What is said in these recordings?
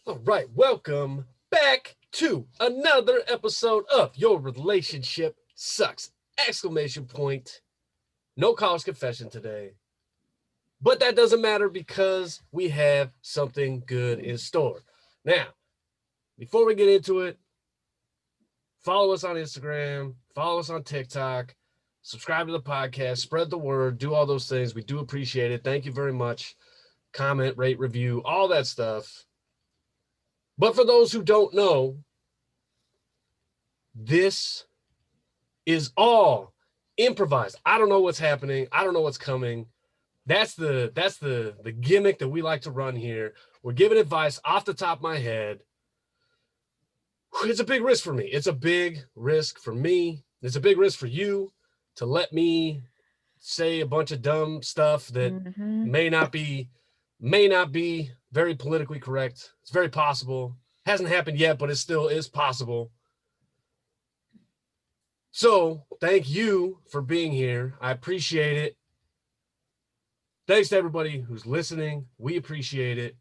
All right, welcome back to another episode of Your Relationship Sucks! Exclamation point. No college confession today. But that doesn't matter because we have something good in store. Now, before we get into it, follow us on Instagram, follow us on TikTok, subscribe to the podcast, spread the word, do all those things. We do appreciate it. Thank you very much. Comment, rate, review, all that stuff. But for those who don't know, this is all improvised. I don't know what's happening. I don't know what's coming. That's the gimmick that we like to run here. We're giving advice off the top of my head. It's a big risk for me. It's a big risk for me. It's a big risk for you to let me say a bunch of dumb stuff that may not be very politically correct. It's very possible. Hasn't happened yet, but it still is possible. So thank you for being here. I appreciate it. Thanks to everybody who's listening. We appreciate it.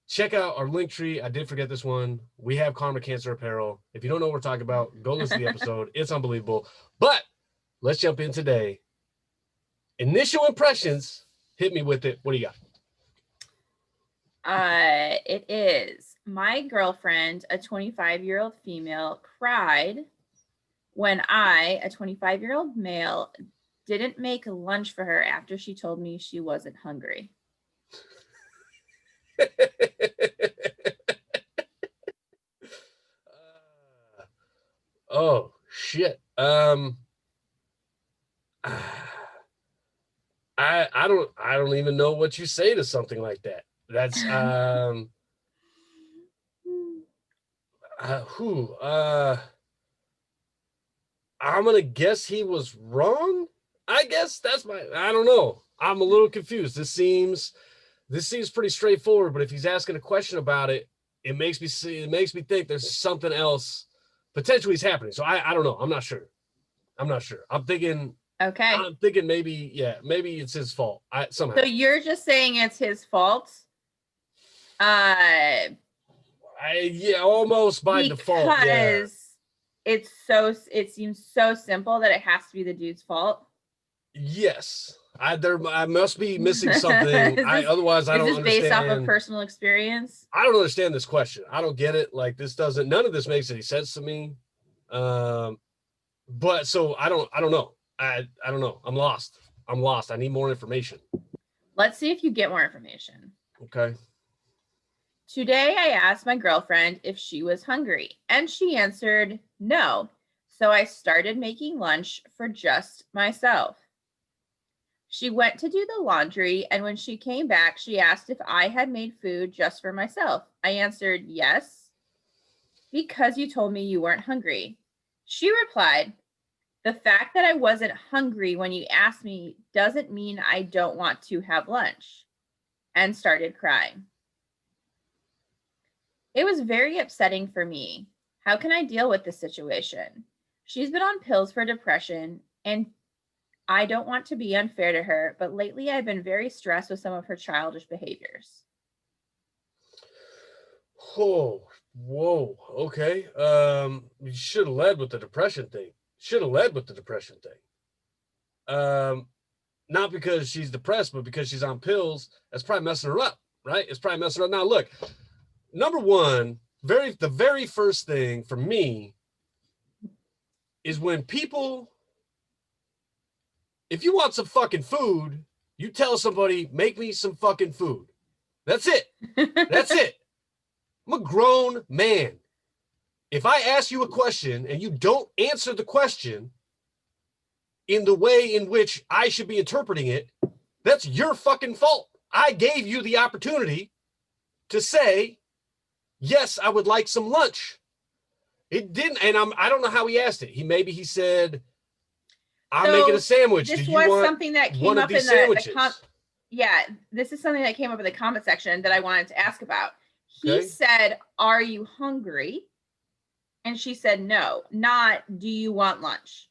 Check out our link tree. I did forget this one. We have Karma Cancer Apparel. If you don't know what we're talking about, go listen to the episode. It's unbelievable. But let's jump in today. Initial impressions. Hit me with it. What do you got? It is my girlfriend, a 25-year-old female, cried when I, a 25-year-old male, didn't make lunch for her after she told me she wasn't hungry. Oh shit. I don't even know what you say to something like that. That's I'm gonna guess he was wrong. I guess I don't know. I'm a little confused. This seems pretty straightforward, but if he's asking a question about it, it makes me think there's something else potentially is happening. So I don't know. I'm not sure. I'm thinking maybe it's his fault. Somehow. So you're just saying it's his fault? Almost by default. Yeah. It seems so simple that it has to be the dude's fault. Yes. I must be missing something. Otherwise I don't understand. Is this based off of personal experience? I don't understand this question. I don't get it. Like none of this makes any sense to me. But so I don't know. I don't know. I'm lost. I need more information. Let's see if you get more information. Okay. Today I asked my girlfriend if she was hungry, and she answered no. So I started making lunch for just myself. She went to do the laundry, and when she came back, she asked if I had made food just for myself. I answered yes, because you told me you weren't hungry. She replied, the fact that I wasn't hungry when you asked me doesn't mean I don't want to have lunch, and started crying. It was very upsetting for me. How can I deal with this situation? She's been on pills for depression, and I don't want to be unfair to her, but lately I've been very stressed with some of her childish behaviors. Oh, whoa. Okay. You should have led with the depression thing. Not because she's depressed, but because she's on pills. That's probably messing her up, right? It's probably messing her up. Now, look, number one, the very first thing for me is when people, if you want some fucking food, you tell somebody, make me some fucking food. That's it. That's it. I'm a grown man. If I ask you a question and you don't answer the question in the way in which I should be interpreting it, that's your fucking fault. I gave you the opportunity to say, yes, I would like some lunch. It didn't, and I don't know how he asked it. He said, I'm making a sandwich. This was something that came up in this is something that came up in the comment section that I wanted to ask about. He said, are you hungry? And she said, no, not, do you want lunch?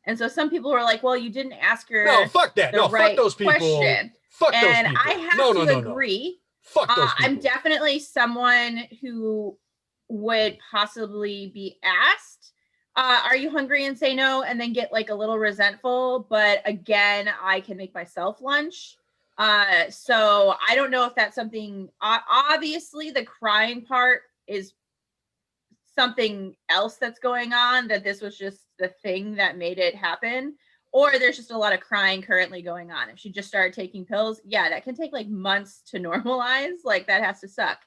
And so some people were like, well, you didn't ask her. No, fuck that. No, fuck those people. Question. Fuck those people. And I have to agree. Fuck those people. I'm definitely someone who would possibly be asked, are you hungry, and say no, and then get like a little resentful. But again, I can make myself lunch. So I don't know if that's something, obviously the crying part is something else that's going on, that this was just the thing that made it happen, or there's just a lot of crying currently going on. If she just started taking pills, yeah, that can take like months to normalize. Like that has to suck.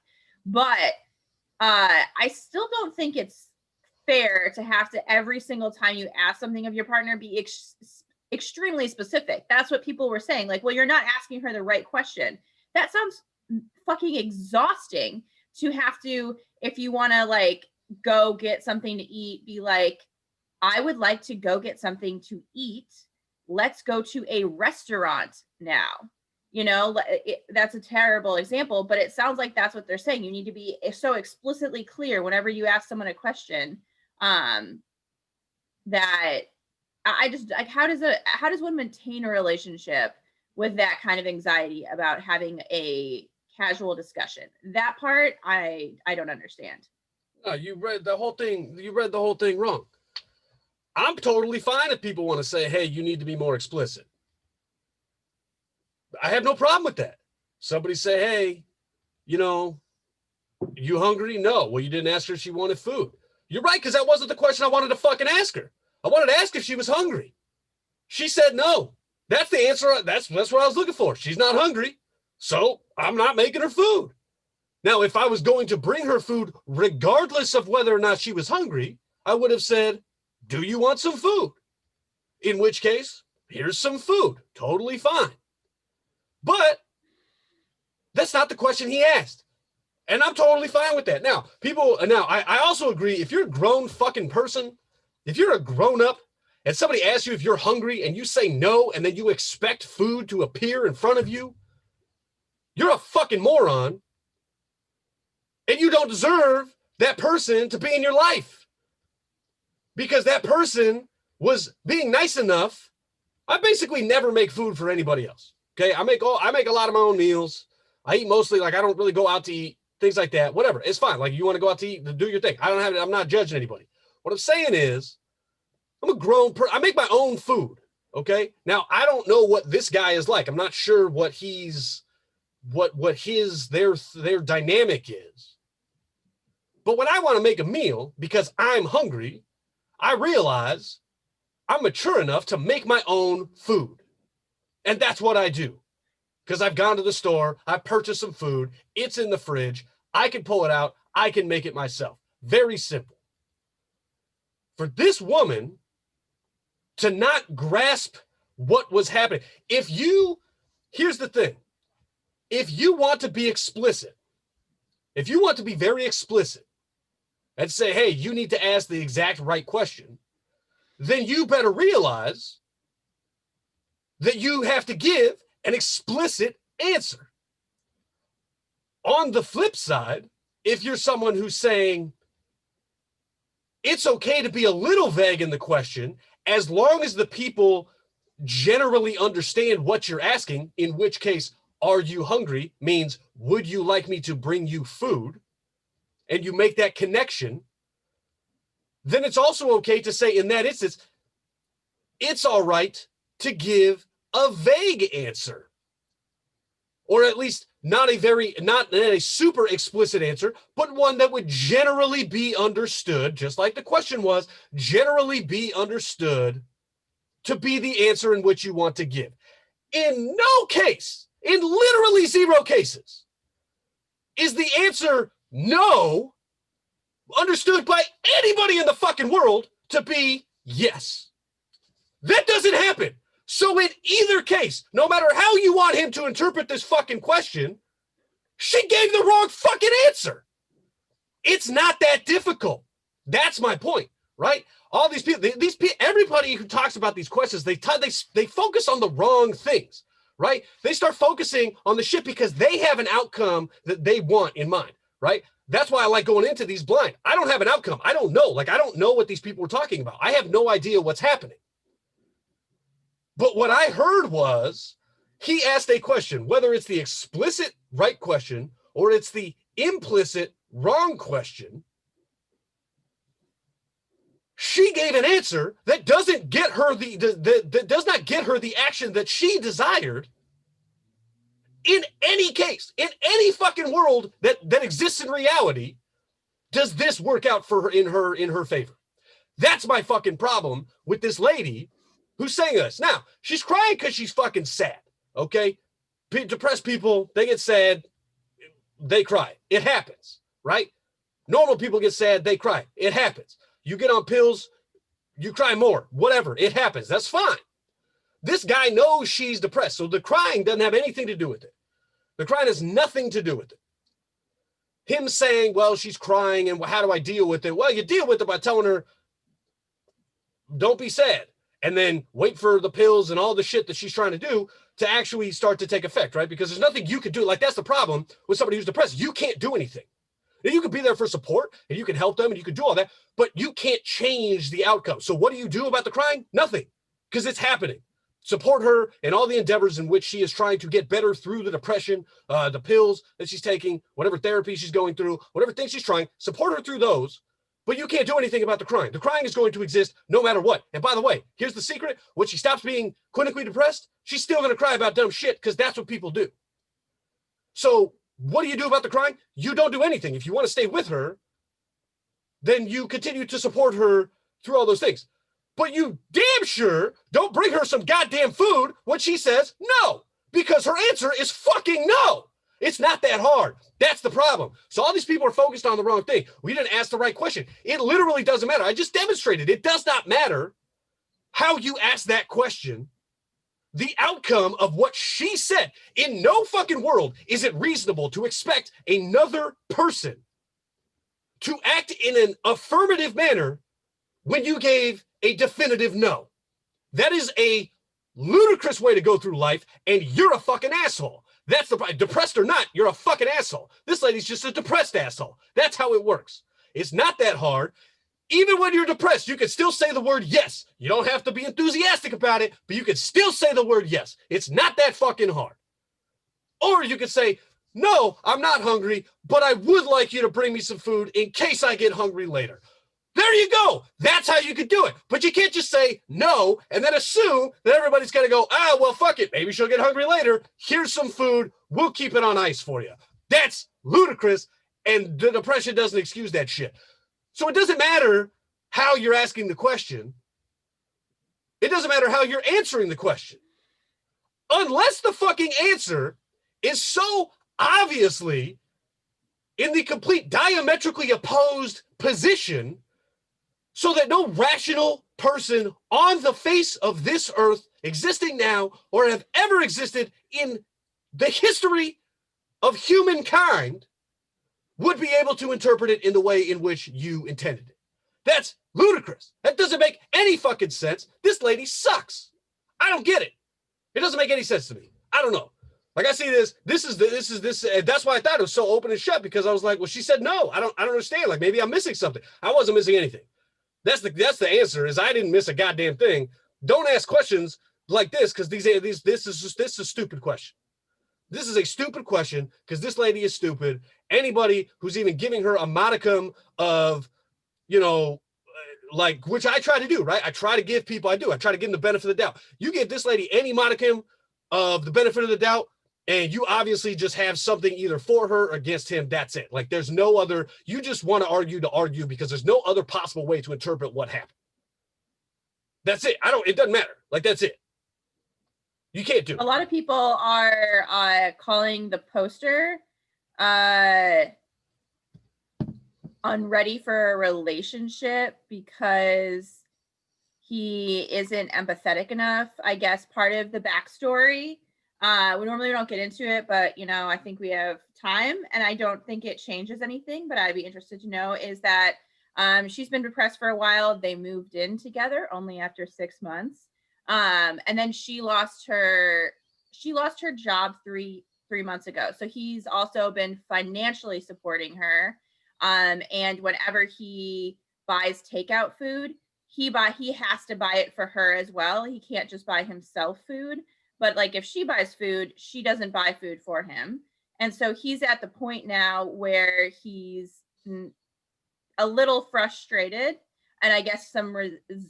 But I still don't think it's fair to have to, every single time you ask something of your partner, be extremely specific. That's what people were saying. Like, well, you're not asking her the right question. That sounds fucking exhausting to have to, if you want to like go get something to eat, be like, I would like to go get something to eat. Let's go to a restaurant now. You know, that's a terrible example, but it sounds like that's what they're saying. You need to be so explicitly clear whenever you ask someone a question, that I just like, how does one maintain a relationship with that kind of anxiety about having a casual discussion? That part I don't understand. No, you read the whole thing. You read the whole thing wrong. I'm totally fine if people want to say, hey, you need to be more explicit. I have no problem with that. Somebody say, hey, you know, you hungry? No. Well, you didn't ask her if she wanted food. You're right, because that wasn't the question I wanted to fucking ask her. I wanted to ask if she was hungry. She said no. That's the answer. That's what I was looking for. She's not hungry, so I'm not making her food. Now, if I was going to bring her food, regardless of whether or not she was hungry, I would have said, do you want some food? In which case, here's some food. Totally fine. But that's not the question he asked. And I'm totally fine with that. Now, I also agree, if you're a grown fucking person, if you're a grown up and somebody asks you if you're hungry and you say no, and then you expect food to appear in front of you, you're a fucking moron. And you don't deserve that person to be in your life, because that person was being nice enough. I basically never make food for anybody else. Okay. I make a lot of my own meals. I eat mostly, like, I don't really go out to eat, things like that. Whatever. It's fine. Like, you want to go out to eat, do your thing. I'm not judging anybody. What I'm saying is, I'm a grown person. I make my own food. Okay. Now, I don't know what this guy is like. I'm not sure what their dynamic is. But when I want to make a meal because I'm hungry, I realize I'm mature enough to make my own food. And that's what I do. Because I've gone to the store, I purchased some food, it's in the fridge, I can pull it out, I can make it myself. Very simple. For this woman to not grasp what was happening, here's the thing. If you want to be explicit, if you want to be very explicit and say, hey, you need to ask the exact right question, then you better realize that you have to give an explicit answer. On the flip side, if you're someone who's saying it's okay to be a little vague in the question, as long as the people generally understand what you're asking, in which case, are you hungry means, would you like me to bring you food? And you make that connection, then it's also okay to say, in that instance, it's all right to give a vague answer, or at least not a super explicit answer, but one that would generally be understood, just like the question was, generally be understood to be the answer in which you want to give. In no case, in literally 0 cases, is the answer no understood by anybody in the fucking world to be yes. That doesn't happen. So in either case, no matter how you want him to interpret this fucking question, she gave the wrong fucking answer. It's not that difficult. That's my point, right? All these people, everybody who talks about these questions, they focus on the wrong things, right? They start focusing on the shit because they have an outcome that they want in mind, right? That's why I like going into these blind. I don't have an outcome. I don't know. Like, I don't know what these people are talking about. I have no idea what's happening. But what I heard was he asked a question, whether it's the explicit right question or it's the implicit wrong question. She gave an answer that doesn't get her that does not get her the action that she desired. In any case, in any fucking world that exists in reality, does this work out for her in her favor? That's my fucking problem with this lady who's saying this. Now, she's crying because she's fucking sad. Okay, depressed people, they get sad, they cry. It happens, right? Normal people get sad, they cry. It happens. You get on pills, you cry more, whatever. It happens. That's fine. This guy knows she's depressed, so the crying doesn't have anything to do with it. The crying has nothing to do with it. Him saying, well, she's crying, and how do I deal with it? Well, you deal with it by telling her, don't be sad, and then wait for the pills and all the shit that she's trying to do to actually start to take effect, right? Because there's nothing you can do. Like, that's the problem with somebody who's depressed. You can't do anything. Now, you can be there for support, and you can help them, and you can do all that, but you can't change the outcome. So what do you do about the crying? Nothing, because it's happening. Support her in all the endeavors in which she is trying to get better through the depression, the pills that she's taking, whatever therapy she's going through, whatever thing she's trying, support her through those, but you can't do anything about the crying. The crying is going to exist no matter what. And by the way, here's the secret. When she stops being clinically depressed, she's still going to cry about dumb shit because that's what people do. So what do you do about the crying? You don't do anything. If you want to stay with her, then you continue to support her through all those things. But you damn sure don't bring her some goddamn food when she says no, because her answer is fucking no. It's not that hard. That's the problem. So all these people are focused on the wrong thing. We didn't ask the right question. It literally doesn't matter. I just demonstrated it does not matter how you ask that question. The outcome of what she said. In no fucking world is it reasonable to expect another person to act in an affirmative manner when you gave a definitive no. That is a ludicrous way to go through life, and you're a fucking asshole. That's the problem. Depressed or not, you're a fucking asshole. This lady's just a depressed asshole. That's how it works. It's not that hard. Even when you're depressed, you can still say the word yes. You don't have to be enthusiastic about it, but you can still say the word yes. It's not that fucking hard. Or you could say, no, I'm not hungry, but I would like you to bring me some food in case I get hungry later. There you go. That's how you could do it. But you can't just say no and then assume that everybody's going to go, well, fuck it. Maybe she'll get hungry later. Here's some food. We'll keep it on ice for you. That's ludicrous. And the depression doesn't excuse that shit. So it doesn't matter how you're asking the question. It doesn't matter how you're answering the question. Unless the fucking answer is so obviously in the complete diametrically opposed position so that no rational person on the face of this earth existing now or have ever existed in the history of humankind would be able to interpret it in the way in which you intended it. That's ludicrous. That doesn't make any fucking sense. This lady sucks. I don't get it. It doesn't make any sense to me. I don't know. Like, I see this that's why I thought it was so open and shut, because I was like, well, she said no. I don't understand. Like, maybe I'm missing something. I wasn't missing anything. That's the answer, is I didn't miss a goddamn thing. Don't ask questions like this, because this is a stupid question. This is a stupid question because this lady is stupid. Anybody who's even giving her a modicum of, like, which I try to do, right? I try to give people, I try to give them the benefit of the doubt. You give this lady any modicum of the benefit of the doubt, and you obviously just have something either for her or against him. That's it. Like, there's no other, you just want to argue because there's no other possible way to interpret what happened. That's it. It doesn't matter. Like, that's it. You can't do it. A lot of people are calling the poster unready for a relationship because he isn't empathetic enough. I guess part of the backstory, we normally don't get into it, but I think we have time, and I don't think it changes anything, but I'd be interested to know, is that she's been depressed for a while. They moved in together only after 6 months. And then she lost her job three months ago. So he's also been financially supporting her. And whenever he buys takeout food, he has to buy it for her as well. He can't just buy himself food. but like if she buys food, she doesn't buy food for him. And so he's at the point now where he's a little frustrated and I guess some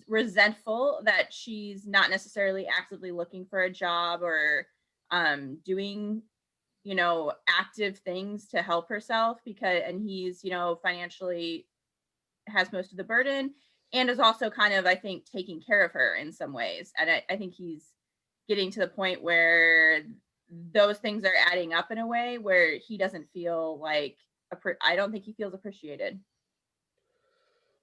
resentful that she's not necessarily actively looking for a job or doing, you know, active things to help herself, because, and he's, you know, financially has most of the burden and is also kind of, I think, taking care of her in some ways. And I think he's getting to the point where those things are adding up in a way where he doesn't feel like, I don't think he feels appreciated.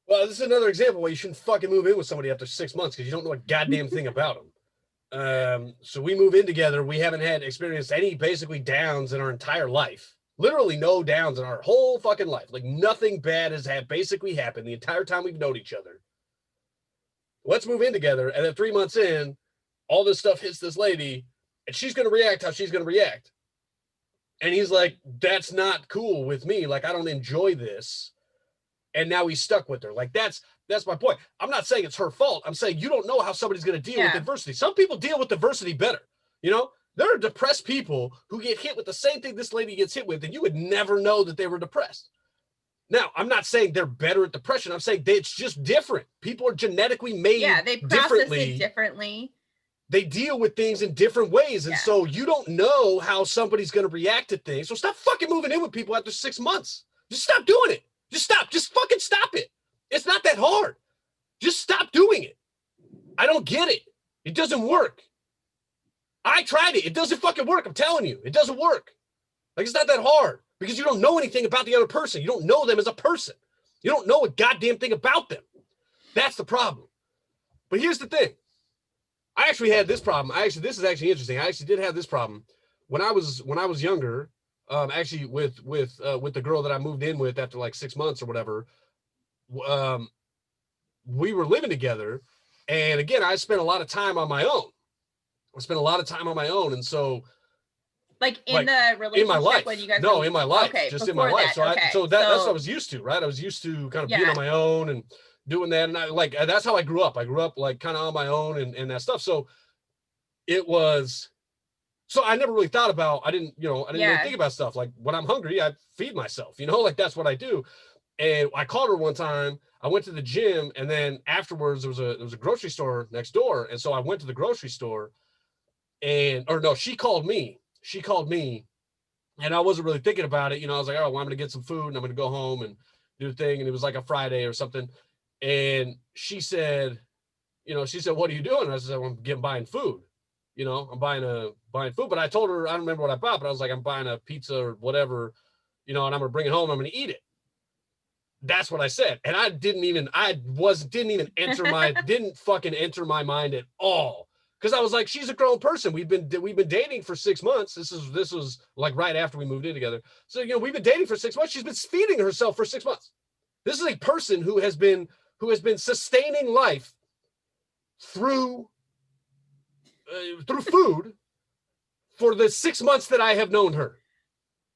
Well, this is another example where you shouldn't fucking move in with somebody after 6 months because you don't know a goddamn thing about them. So we move in together. We haven't had experienced any basically downs in our entire life. Literally no downs in our whole fucking life. Like nothing bad has basically happened the entire time we've known each other. Let's move in together. And then 3 months in, all this stuff hits this lady and she's going to react how she's going to react. And he's like, that's not cool with me. Like, I don't enjoy this. And now he's stuck with her. Like, that's my point. I'm not saying it's her fault. I'm saying you don't know how somebody's going to deal with adversity. Some people deal with adversity better. You know, there are depressed people who get hit with the same thing this lady gets hit with, and you would never know that they were depressed. Now, I'm not saying they're better at depression. I'm saying it's just different. People are genetically made they process it differently. They deal with things in different ways. And so you don't know how somebody's going to react to things. So stop fucking moving in with people after 6 months. Just stop doing it. Just stop. Just fucking stop it. It's not that hard. Just stop doing it. I don't get it. It doesn't work. I tried it. It doesn't fucking work. I'm telling you. It doesn't work. Like, it's not that hard because you don't know anything about the other person. You don't know them as a person. You don't know a goddamn thing about them. That's the problem. But here's the thing. I actually had this problem. This is actually interesting. I actually did have this problem when I was younger. Actually, with the girl that I moved in with after like 6 months or whatever, we were living together, and again, I spent a lot of time on my own. And so, like in the relationship, in my life, when you guys in my life, okay, just in my life. That, so that's what I was used to, right? I was used to kind of being on my own and doing that, and I like that's how I grew up. I grew up like kind of on my own and that stuff. So it was. So I never really thought about, I didn't really think about stuff. Like when I'm hungry, I feed myself, like that's what I do. And I called her one time, I went to the gym, and then afterwards there was a grocery store next door. And so I went to the grocery store she called me and I wasn't really thinking about it. I was like, oh, well, I'm going to get some food and I'm going to go home and do the thing. And it was like a Friday or something. And she said, what are you doing? And I said, I'm buying food. I'm buying food, but I told her, I don't remember what I bought, but I was like, I'm buying a pizza or whatever, and I'm going to bring it home. I'm going to eat it. That's what I said. And didn't fucking enter my mind at all. Cause I was like, she's a grown person. We've been dating for 6 months. This was like right after we moved in together. So, we've been dating for 6 months. She's been feeding herself for 6 months. This is a person who has been sustaining life through food for the 6 months that I have known her,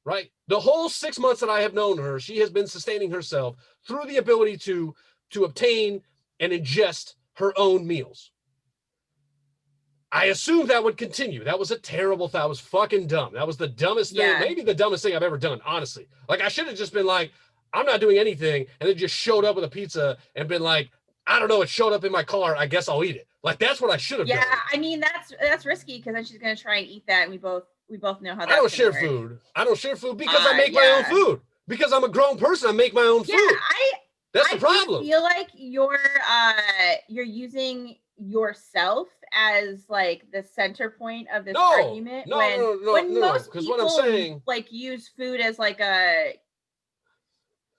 right? The whole 6 months that I have known her, she has been sustaining herself through the ability to obtain and ingest her own meals. I assumed that would continue. That was a terrible thought. That was fucking dumb. That was the dumbest thing, maybe the dumbest thing I've ever done, honestly. Like, I should have just been like, I'm not doing anything, and then just showed up with a pizza and been like, I don't know, it showed up in my car, I guess I'll eat it. Like, that's what I should have done. Yeah, I mean, that's risky because then she's gonna try and eat that, and we both know how that. I don't share food. I don't share food because I make my own food. Because I'm a grown person, I make my own food. That's the problem. I feel like you're using yourself as like the center point of this argument. When most people what I'm saying, like use food as like a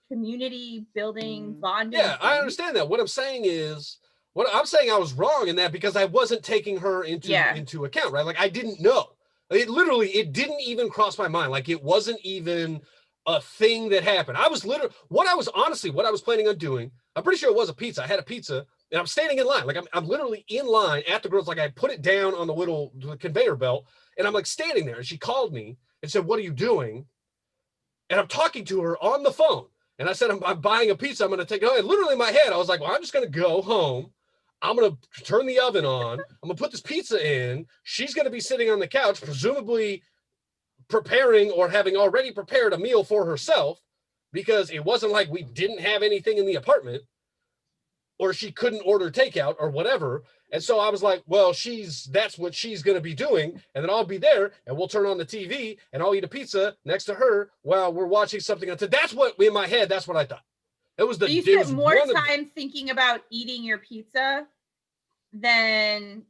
community building bonding. Yeah, I understand that. What I'm saying I was wrong in that because I wasn't taking her into account, right? Like I didn't know. It didn't even cross my mind. Like it wasn't even a thing that happened. I was what I was planning on doing. I'm pretty sure it was a pizza. I had a pizza and I'm standing in line. Like I'm literally in line at the girls. Like I put it down on the conveyor belt and I'm like standing there and she called me and said, what are you doing? And I'm talking to her on the phone. And I said, I'm buying a pizza. I'm going to take it home. And literally in my head, I was like, well, I'm just going to go home. I'm going to turn the oven on. I'm going to put this pizza in. She's going to be sitting on the couch, presumably preparing or having already prepared a meal for herself, because it wasn't like we didn't have anything in the apartment or she couldn't order takeout or whatever. And so I was like, well, that's what she's going to be doing. And then I'll be there and we'll turn on the TV and I'll eat a pizza next to her while we're watching something on TV. That's what in my head, that's what I thought. It was So you spent more time thinking about eating your pizza than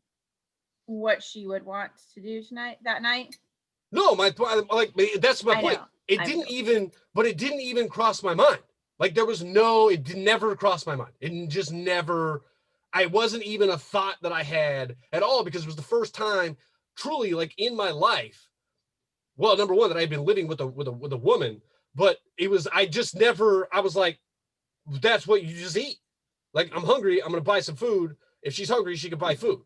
what she would want to do that night? No, that's my point. It didn't even cross my mind. Like it never crossed my mind. It just never, I wasn't even a thought that I had at all, because it was the first time truly like in my life. Well, number one, that I had been living with a woman, but I was like, that's what you just eat. Like, I'm hungry, I'm going to buy some food. If she's hungry, she can buy food.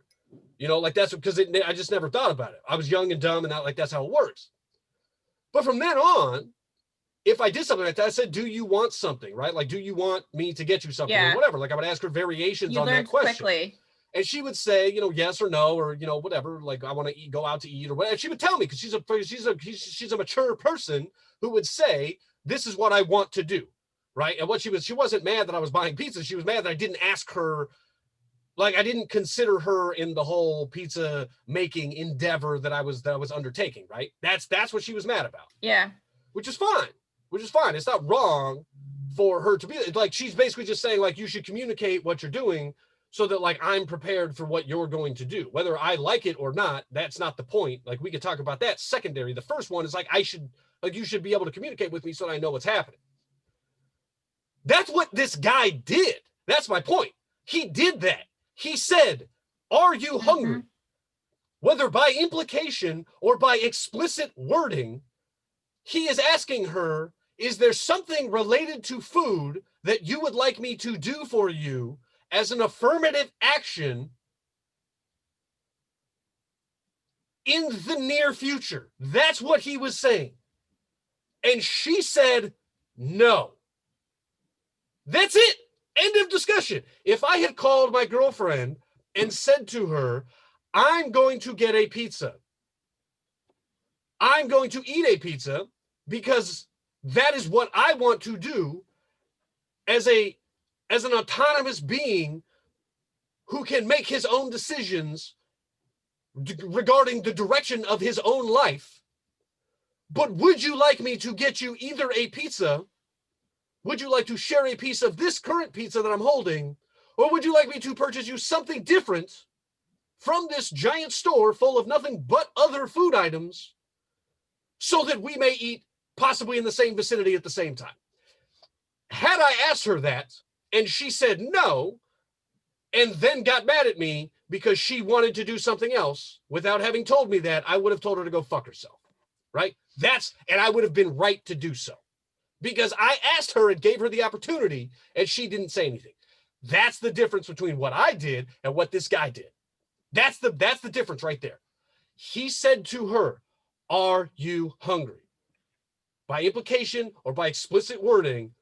You know, like that's because I just never thought about it. I was young and dumb and not like that's how it works. But from then on, if I did something like that, I said, do you want something, right? Like, do you want me to get you something or whatever? Like I would ask her variations on that question. Quickly. And she would say, yes or no, or, whatever, like I want to go out to eat or whatever. And she would tell me, because she's a mature person who would say, this is what I want to do. Right. And she wasn't mad that I was buying pizza. She was mad that I didn't ask her. Like, I didn't consider her in the whole pizza making endeavor that I was undertaking. Right. That's what she was mad about. Yeah. Which is fine. It's not wrong for her to be like, she's basically just saying, like, you should communicate what you're doing so that, like, I'm prepared for what you're going to do. Whether I like it or not, that's not the point. Like, we could talk about that secondary. The first one is like, you should be able to communicate with me so that I know what's happening. That's what this guy did. That's my point. He did that. He said, are you hungry? Whether by implication or by explicit wording, he is asking her, is there something related to food that you would like me to do for you as an affirmative action in the near future? That's what he was saying. And she said, no. That's it. End of discussion. If I had called my girlfriend and said to her, I'm going to get a pizza. I'm going to eat a pizza because that is what I want to do as an autonomous being who can make his own decisions regarding the direction of his own life. But would you like me to get you either a pizza? Would you like to share a piece of this current pizza that I'm holding? Or would you like me to purchase you something different from this giant store full of nothing but other food items so that we may eat possibly in the same vicinity at the same time? Had I asked her that and she said no, and then got mad at me because she wanted to do something else without having told me that, I would have told her to go fuck herself, right? And I would have been right to do so. Because I asked her and gave her the opportunity and she didn't say anything. That's the difference between what I did and what this guy did. That's the difference right there. He said to her, are you hungry? By implication or by explicit wording,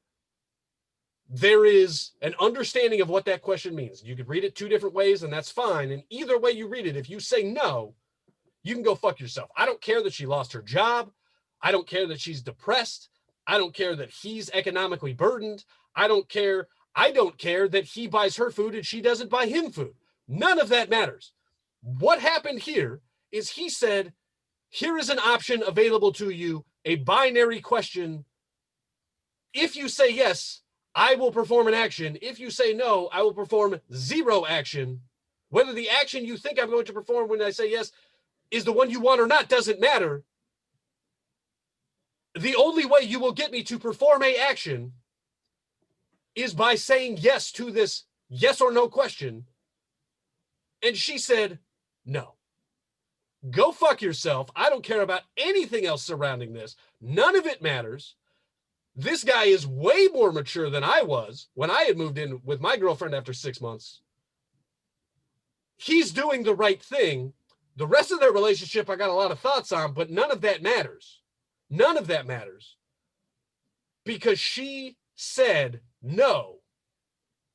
there is an understanding of what that question means. You could read it two different ways and that's fine. And either way you read it, if you say no, you can go fuck yourself. I don't care that she lost her job. I don't care that she's depressed. I don't care that he's economically burdened. I don't care that he buys her food and she doesn't buy him food. None of that matters. What happened here is he said, here is an option available to you, a binary question. If you say yes, I will perform an action. If you say no, I will perform zero action. Whether the action you think I'm going to perform when I say yes is the one you want or not doesn't matter. The only way you will get me to perform a action is by saying yes to this yes or no question. And she said, no. Go fuck yourself. I don't care about anything else surrounding this. None of it matters. This guy is way more mature than I was when I had moved in with my girlfriend after 6 months. He's doing the right thing. The rest of their relationship, I got a lot of thoughts on, but none of that matters. None of that matters because she said no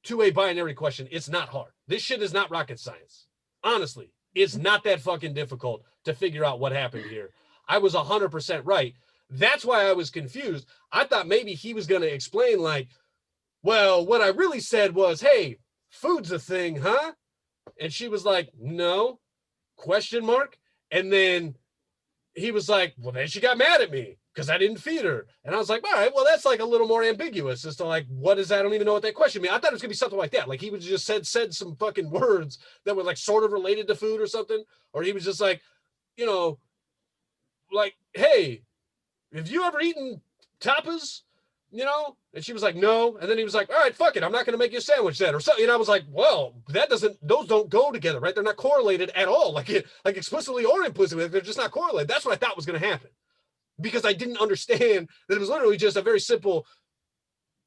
to a binary question. It's not hard. This shit is not rocket science. Honestly, it's not that fucking difficult to figure out what happened here. I was 100% right. That's why I was confused. I thought maybe he was going to explain like, well, what I really said was, hey, food's a thing, huh? And she was like, no, question mark. And then he was like, well, then she got mad at me because I didn't feed her. And I was like, all right, well, that's like a little more ambiguous as to like, what is that? I don't even know what that question means. I thought it was gonna be something like that. Like he was just said some fucking words that were like sort of related to food or something. Or he was just like, you know, like, hey, have you ever eaten tapas? You know? And she was like, no. And then he was like, all right, fuck it. I'm not going to make you a sandwich then. Or something. And I was like, well, those don't go together, right? They're not correlated at all. Like explicitly or implicitly, they're just not correlated. That's what I thought was going to happen. Because I didn't understand that it was literally just a very simple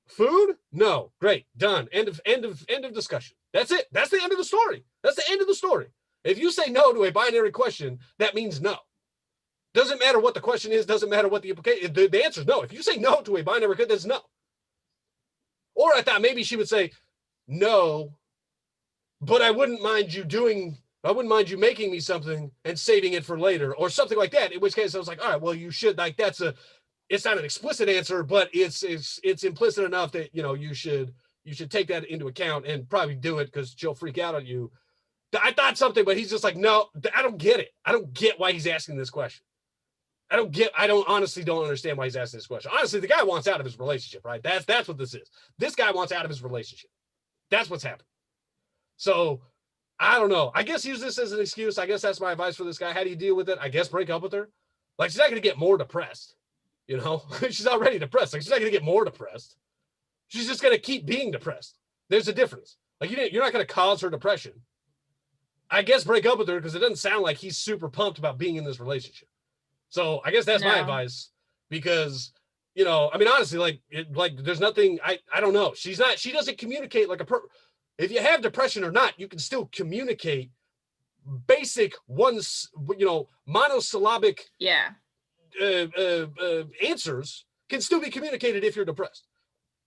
food. No, great, done. End of discussion. That's it. That's the end of the story. That's the end of the story. If you say no to a binary question, that means no. Doesn't matter what the question is, doesn't matter what the implication. The answer is no. If you say no to a binary question, that's no. Or I thought maybe she would say no, but I wouldn't mind you making me something and saving it for later or something like that. In which case I was like, all right, well, you should, like, it's not an explicit answer, but it's implicit enough that, you know, you should take that into account and probably do it because she'll freak out on you. I thought something, but he's just like, no, I don't get it. I don't get why he's asking this question. I honestly don't understand why he's asking this question. Honestly, the guy wants out of his relationship, right? That's what this is. This guy wants out of his relationship. That's what's happening. So I don't know. I guess use this as an excuse. I guess that's my advice for this guy. How do you deal with it? I guess break up with her. Like, she's not going to get more depressed. You know, she's already depressed. Like, she's not going to get more depressed. She's just going to keep being depressed. There's a difference. Like, you're not going to cause her depression. I guess break up with her because it doesn't sound like he's super pumped about being in this relationship. So I guess that's my advice because, you know, I mean, honestly, like there's nothing, I don't know. She doesn't communicate like if you have depression or not, you can still communicate basic monosyllabic answers can still be communicated if you're depressed.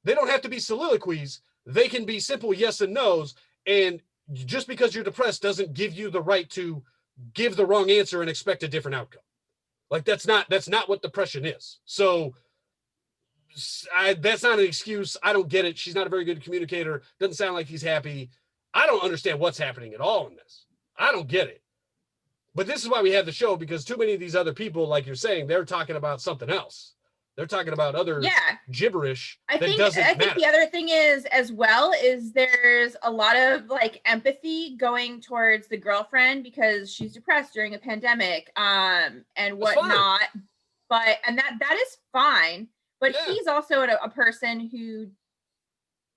They don't have to be soliloquies. They can be simple yes and no's. And just because you're depressed doesn't give you the right to give the wrong answer and expect a different outcome. Like that's not what depression is. So that's not an excuse. I don't get it. She's not a very good communicator. Doesn't sound like he's happy. I don't understand what's happening at all in this. I don't get it. But this is why we have the show, because too many of these other people, like you're saying, they're talking about something else. They're talking about other gibberish. I think the other thing is as well is there's a lot of like empathy going towards the girlfriend because she's depressed during a pandemic and whatnot. But that is fine. But he's also a person who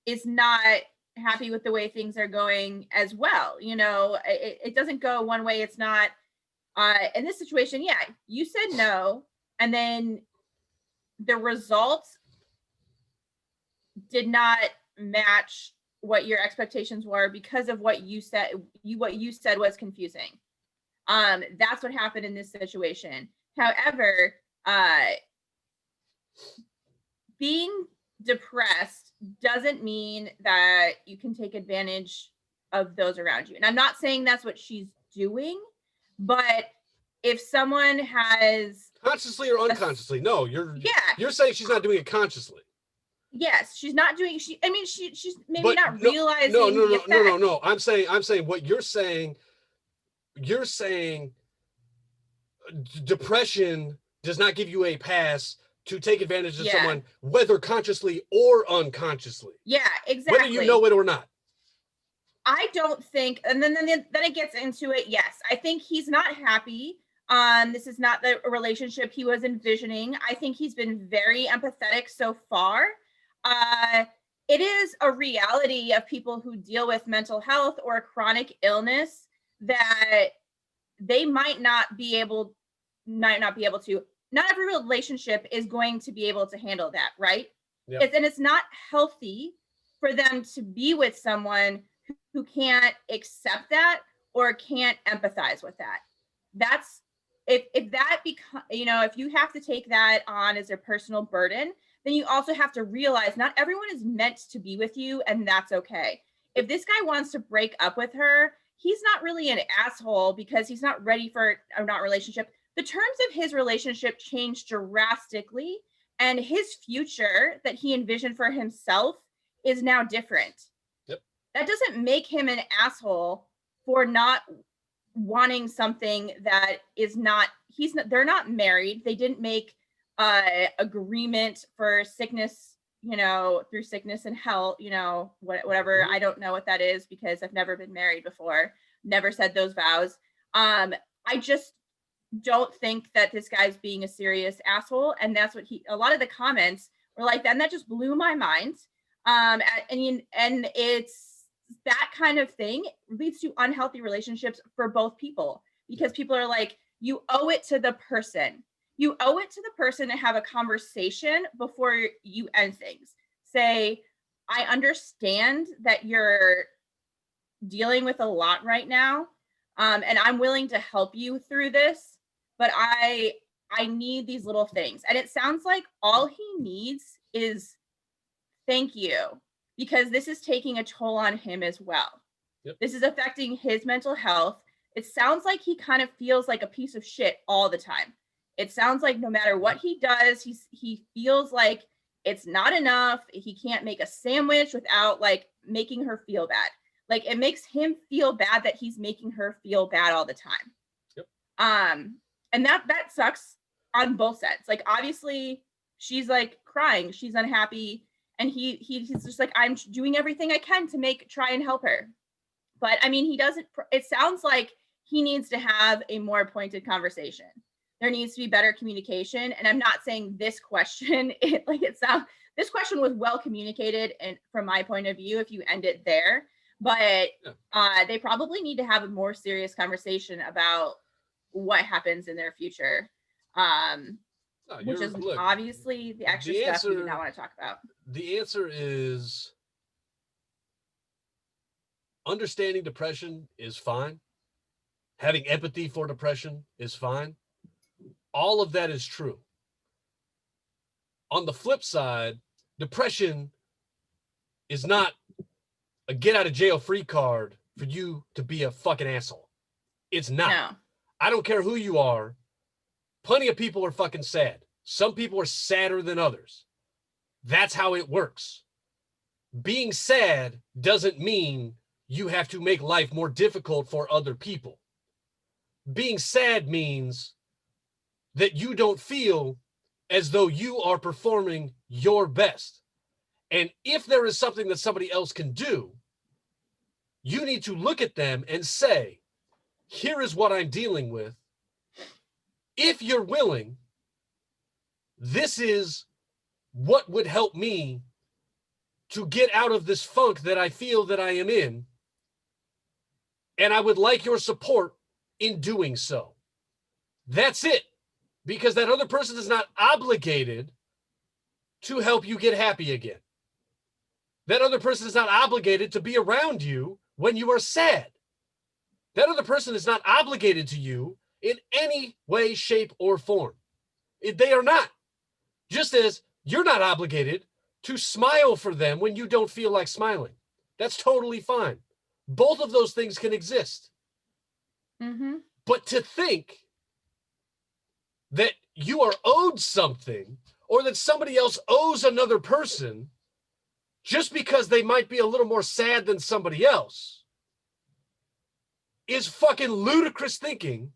is not happy with the way things are going as well. You know, it doesn't go one way. It's not in this situation. Yeah, you said no, and then the results did not match what your expectations were because of what you said. What you said was confusing. That's what happened in this situation. However, being depressed doesn't mean that you can take advantage of those around you. And I'm not saying that's what she's doing, but if someone has consciously or unconsciously, you're saying she's not doing it consciously. Yes, she's not doing. She's maybe not realizing. No. I'm saying what you're saying. You're saying depression does not give you a pass to take advantage of someone, whether consciously or unconsciously. Yeah, exactly. Whether you know it or not. I don't think, and then it gets into it. Yes, I think he's not happy. This is not the relationship he was envisioning. I think he's been very empathetic so far. It is a reality of people who deal with mental health or chronic illness that they might not be able to. Not every relationship is going to be able to handle that, right? Yep. It's not healthy for them to be with someone who can't accept that or can't empathize with that. That's if that becomes, if you have to take that on as a personal burden, then you also have to realize not everyone is meant to be with you, and that's okay. if this guy wants to break up with her, he's not really an asshole because he's not ready for a not relationship. The terms of his relationship changed drastically, and his future that he envisioned for himself is now different. Yep. That doesn't make him an asshole for not wanting something that is not, they're not married. They didn't make agreement for sickness, through sickness and health, whatever. I don't know what that is because I've never been married before, never said those vows. I just don't think that this guy's being a serious asshole. And that's what a lot of the comments were like, and that just blew my mind. And it's that kind of thing leads to unhealthy relationships for both people, because people are like, you owe it to the person. You owe it to the person to have a conversation before you end things. Say, I understand that you're dealing with a lot right now, and I'm willing to help you through this, but I need these little things. And it sounds like all he needs is thank you, because this is taking a toll on him as well. Yep. This is affecting his mental health. It sounds like he kind of feels like a piece of shit all the time. It sounds like no matter what he does, he feels like it's not enough. He can't make a sandwich without like making her feel bad. Like it makes him feel bad that he's making her feel bad all the time. Yep. And that sucks on both sides. Like obviously she's like crying, she's unhappy, and he's just like, I'm doing everything I can to try and help her. But I mean, it sounds like he needs to have a more pointed conversation. There needs to be better communication. And I'm not saying this question, this question was well communicated, and from my point of view, if you end it there, but they probably need to have a more serious conversation about what happens in their future. Which is obviously the extra stuff we do not want to talk about. The answer is understanding depression is fine. Having empathy for depression is fine. All of that is true. On the flip side, depression is not a get out of jail free card for you to be a fucking asshole. It's not. No. I don't care who you are. Plenty of people are fucking sad. Some people are sadder than others. That's how it works. Being sad doesn't mean you have to make life more difficult for other people. Being sad means that you don't feel as though you are performing your best. And if there is something that somebody else can do, you need to look at them and say, here is what I'm dealing with. If you're willing, this is what would help me to get out of this funk that I feel that I am in. And I would like your support in doing so. That's it. Because that other person is not obligated to help you get happy again. That other person is not obligated to be around you when you are sad. That other person is not obligated to you in any way, shape, or form. They are not. Just as you're not obligated to smile for them when you don't feel like smiling. That's totally fine. Both of those things can exist. Mm-hmm. But to think that you are owed something, or that somebody else owes another person just because they might be a little more sad than somebody else, is fucking ludicrous thinking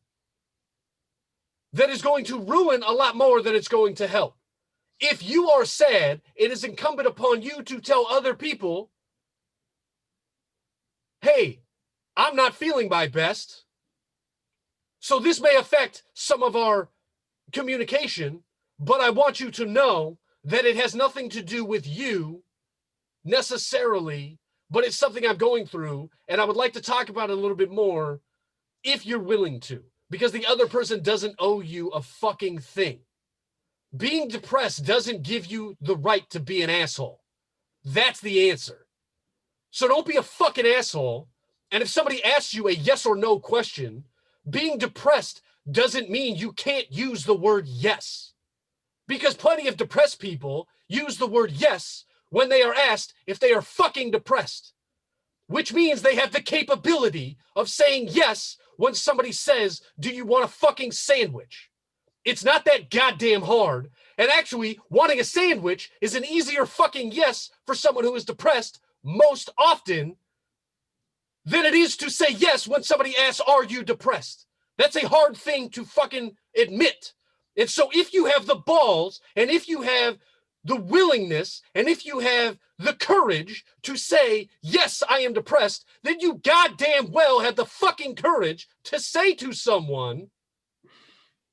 that is going to ruin a lot more than it's going to help. If you are sad, it is incumbent upon you to tell other people, hey, I'm not feeling my best, so this may affect some of our communication, but I want you to know that it has nothing to do with you necessarily, but it's something I'm going through, and I would like to talk about it a little bit more if you're willing to, because the other person doesn't owe you a fucking thing. Being depressed doesn't give you the right to be an asshole. That's the answer. So don't be a fucking asshole, and if somebody asks you a yes or no question, being depressed doesn't mean you can't use the word yes. Because plenty of depressed people use the word yes when they are asked if they are fucking depressed. which means they have the capability of saying yes when somebody says, do you want a fucking sandwich? It's not that goddamn hard. And actually, wanting a sandwich is an easier fucking yes for someone who is depressed most often than it is to say yes when somebody asks, are you depressed? That's a hard thing to fucking admit. And so if you have the balls and if you have the willingness and if you have the courage to say, yes, I am depressed, then you goddamn well have the fucking courage to say to someone,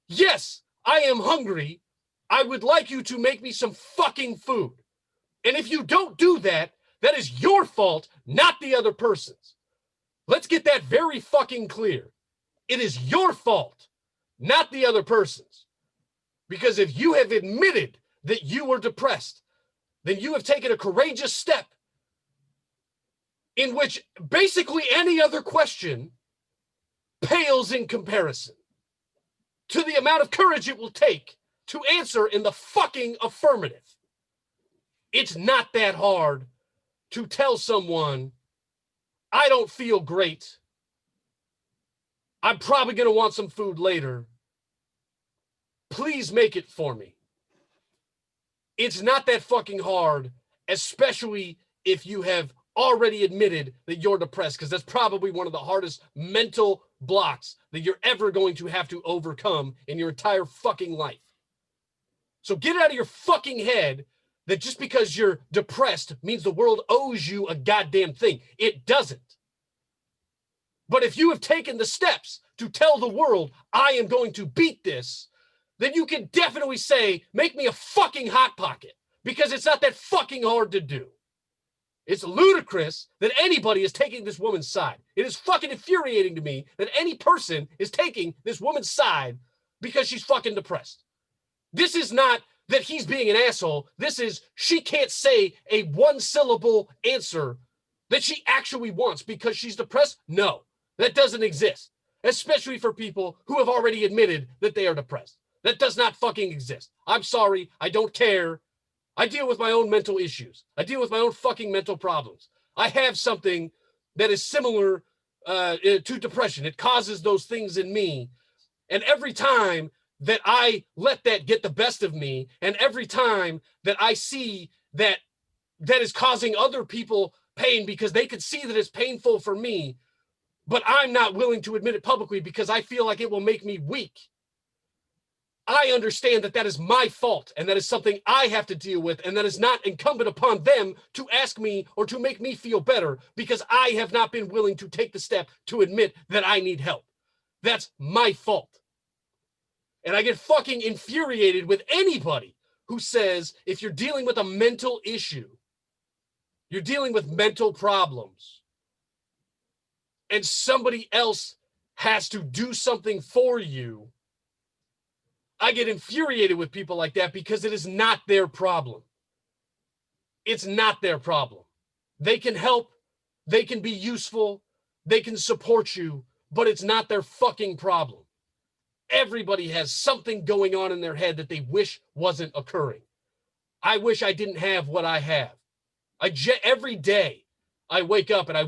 yes, I am hungry. I would like you to make me some fucking food. And if you don't do that, that is your fault, not the other person's. Let's get that very fucking clear. It is your fault, not the other person's. Because if you have admitted that you were depressed, then you have taken a courageous step in which basically any other question pales in comparison to the amount of courage it will take to answer in the fucking affirmative. It's not that hard to tell someone, I don't feel great. I'm probably going to want some food later. Please make it for me. It's not that fucking hard, especially if you have already admitted that you're depressed, because that's probably one of the hardest mental blocks that you're ever going to have to overcome in your entire fucking life. So get it out of your fucking head that just because you're depressed means the world owes you a goddamn thing. It doesn't. But if you have taken the steps to tell the world, I am going to beat this, then you can definitely say, make me a fucking Hot Pocket, because it's not that fucking hard to do. It's ludicrous that anybody is taking this woman's side. It is fucking infuriating to me that any person is taking this woman's side because she's fucking depressed. This is not that he's being an asshole. This is she can't say a one-syllable answer that she actually wants because she's depressed. No, that doesn't exist, especially for people who have already admitted that they are depressed. That does not fucking exist. I'm sorry. I don't care. I deal with my own mental issues. I deal with my own fucking mental problems. I have something that is similar to depression. It causes those things in me. And every time that I let that get the best of me, and every time that I see that that is causing other people pain because they could see that it's painful for me, but I'm not willing to admit it publicly because I feel like it will make me weak, I understand that that is my fault and that is something I have to deal with, and that is not incumbent upon them to ask me or to make me feel better because I have not been willing to take the step to admit that I need help. That's my fault. And I get fucking infuriated with anybody who says if you're dealing with a mental issue, you're dealing with mental problems, and somebody else has to do something for you, I get infuriated with people like that because it is not their problem. It's not their problem. They can help, they can be useful, they can support you, but it's not their fucking problem. Everybody has something going on in their head that they wish wasn't occurring. I wish I didn't have what I have. Every day I wake up and I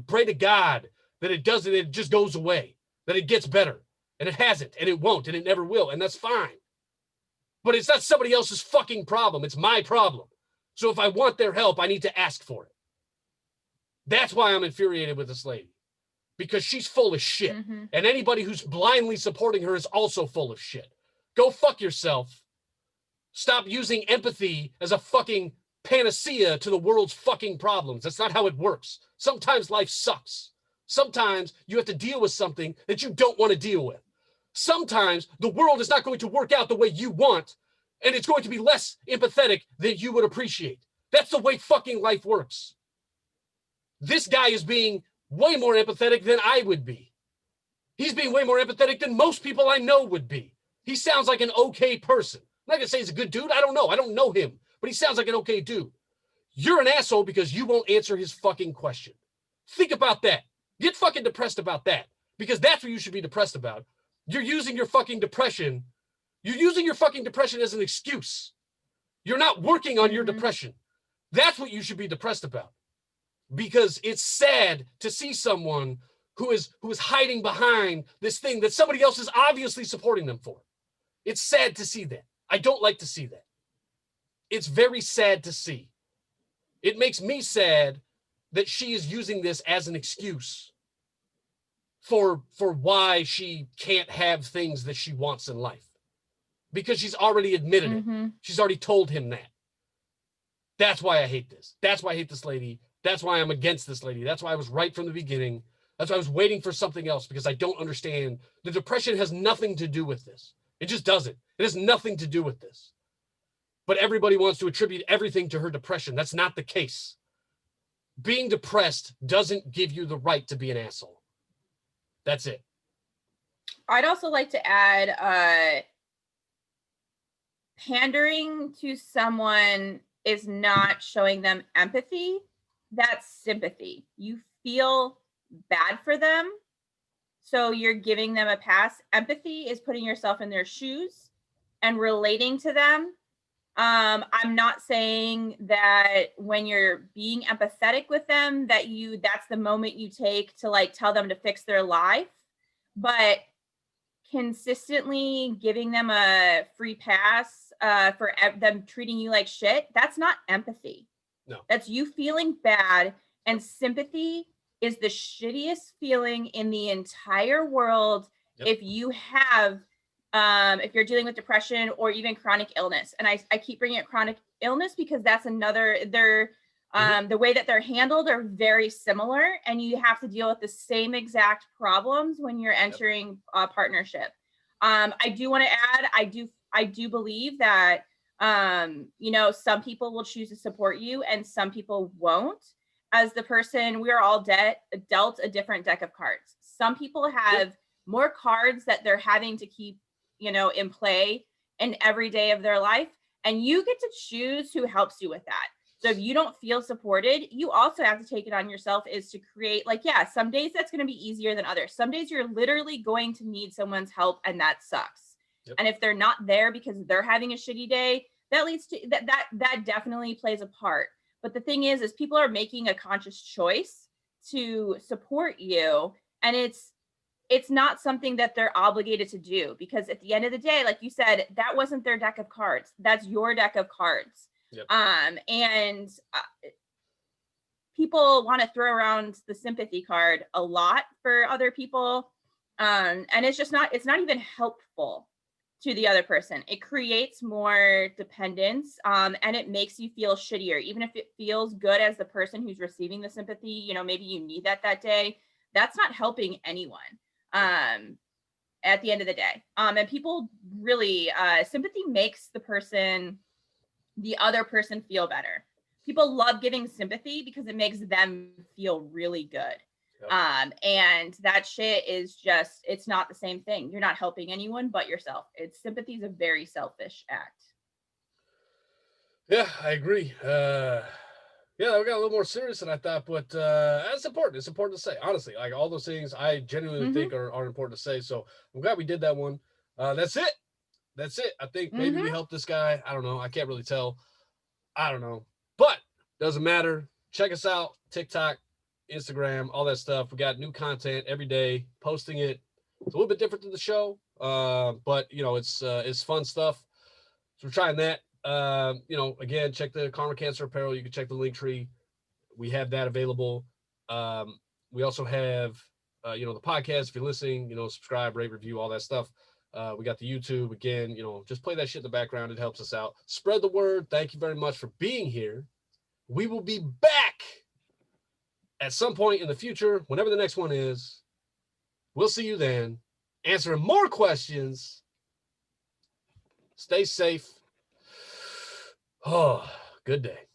pray to God that it doesn't, it just goes away, that it gets better. And it hasn't, and it won't, and it never will, and that's fine. But it's not somebody else's fucking problem. It's my problem. So if I want their help, I need to ask for it. That's why I'm infuriated with this lady, because she's full of shit. Mm-hmm. And anybody who's blindly supporting her is also full of shit. Go fuck yourself. Stop using empathy as a fucking panacea to the world's fucking problems. That's not how it works. Sometimes life sucks. Sometimes you have to deal with something that you don't want to deal with. Sometimes the world is not going to work out the way you want, and it's going to be less empathetic than you would appreciate. That's the way fucking life works. This guy is being way more empathetic than I would be. He's being way more empathetic than most people I know would be. He sounds like an okay person. I'm not going to say he's a good dude. I don't know. I don't know him, but he sounds like an okay dude. You're an asshole because you won't answer his fucking question. Think about that. Get fucking depressed about that, because that's what you should be depressed about. You're using your fucking depression. You're using your fucking depression as an excuse. You're not working on your depression. That's what you should be depressed about. because it's sad to see someone who is hiding behind this thing that somebody else is obviously supporting them for. It's sad to see that. I don't like to see that. It's very sad to see. It makes me sad that she is using this as an excuse for why she can't have things that she wants in life. Because she's already admitted it. She's already told him that. That's why I hate this. That's why I hate this lady. That's why I'm against this lady. That's why I was right from the beginning. That's why I was waiting for something else, because I don't understand. The depression has nothing to do with this. It just doesn't. It has nothing to do with this. But everybody wants to attribute everything to her depression. That's not the case. Being depressed doesn't give you the right to be an asshole. That's it. I'd also like to add, pandering to someone is not showing them empathy. That's sympathy. You feel bad for them, so you're giving them a pass. Empathy is putting yourself in their shoes and relating to them. I'm not saying that when you're being empathetic with them that's the moment you take to like tell them to fix their life, but consistently giving them a free pass for them treating you like shit, that's not empathy. No. That's you feeling bad. And sympathy is the shittiest feeling in the entire world. Yep. If you have if you're dealing with depression or even chronic illness. And I keep bringing up chronic illness because that's another, the way that they're handled are very similar, and you have to deal with the same exact problems when you're entering a partnership. I do want to add, I do believe that, some people will choose to support you and some people won't. As the person, we are all dealt a different deck of cards. Some people have more cards that they're having to keep in play in every day of their life. And you get to choose who helps you with that. So if you don't feel supported, you also have to take it on yourself is to create some days that's going to be easier than others. Some days you're literally going to need someone's help and that sucks. Yep. And if they're not there because they're having a shitty day, that leads to that definitely plays a part. But the thing is people are making a conscious choice to support you. And it's not something that they're obligated to do, because at the end of the day, like you said, that wasn't their deck of cards. That's your deck of cards. Yep. People want to throw around the sympathy card a lot for other people. And it's not even helpful to the other person. It creates more dependence, and it makes you feel shittier. Even if it feels good as the person who's receiving the sympathy, maybe you need that day. That's not helping anyone. At the end of the day. And people really, sympathy makes the other person feel better. People love giving sympathy because it makes them feel really good. Yep. And that shit is it's not the same thing. You're not helping anyone but yourself. Sympathy is a very selfish act. Yeah, I agree. Yeah, we got a little more serious than I thought, but that's important. It's important to say, honestly. Like all those things, I genuinely think are important to say. So I'm glad we did that one. That's it. I think maybe we helped this guy. I don't know. I can't really tell. I don't know, but doesn't matter. Check us out: TikTok, Instagram, all that stuff. We got new content every day, posting it. It's a little bit different than the show, but it's fun stuff. So we're trying that. Again, check the Karma Cancer Apparel. You can check the link tree. We have that available. We also have, the podcast. If you're listening, subscribe, rate, review, all that stuff. We got the YouTube. Again, just play that shit in the background. It helps us out. Spread the word. Thank you very much for being here. We will be back at some point in the future, whenever the next one is. We'll see you then. Answering more questions. Stay safe. Oh, good day.